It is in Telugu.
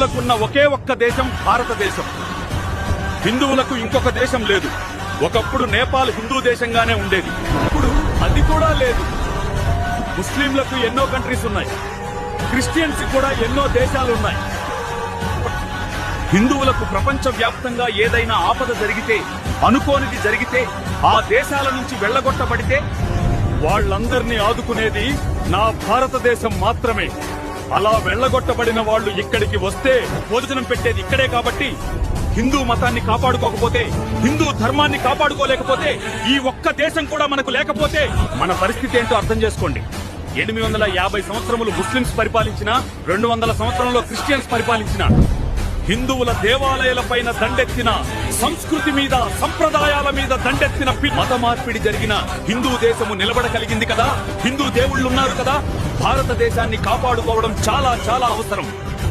హిందువులకున్న ఒకే ఒక్క దేశం భారతదేశం. హిందువులకు ఇంకొక దేశం లేదు. ఒకప్పుడు నేపాల్ హిందూ దేశంగానే ఉండేది, ఇప్పుడు అది కూడా లేదు. ముస్లింలకు ఎన్నో కంట్రీస్ ఉన్నాయి, క్రిస్టియన్స్ కూడా ఎన్నో దేశాలు ఉన్నాయి. హిందువులకు ప్రపంచ వ్యాప్తంగా ఏదైనా ఆపద జరిగితే, అనుకోనిది జరిగితే, ఆ దేశాల నుంచి వెళ్లగొట్టబడితే వాళ్లందరినీ ఆదుకునేది నా భారతదేశం మాత్రమే. అలా వెళ్లగొట్టబడిన వాళ్లు ఇక్కడికి వస్తే భోజనం పెట్టేది ఇక్కడే. కాబట్టి హిందూ మతాన్ని కాపాడుకోకపోతే, హిందూ ధర్మాన్ని కాపాడుకోలేకపోతే, ఈ ఒక్క దేశం కూడా మనకు లేకపోతే మన పరిస్థితి ఏంటో అర్థం చేసుకోండి. 850 సంవత్సరములు ముస్లింస్ పరిపాలించిన, 200 సంవత్సరంలో క్రిస్టియన్స్ పరిపాలించిన, హిందువుల దేవాలయాలపైన దండెత్తిన, సంస్కృతి మీద, సంప్రదాయాల మీద దండెత్తిన మత మార్పిడి జరిగిన హిందూ దేశము నిలబడగలిగింది కదా. హిందూ దేవుళ్లున్నారు కదా. భారతదేశాన్ని కాపాడుకోవడం చాలా చాలా అవసరం.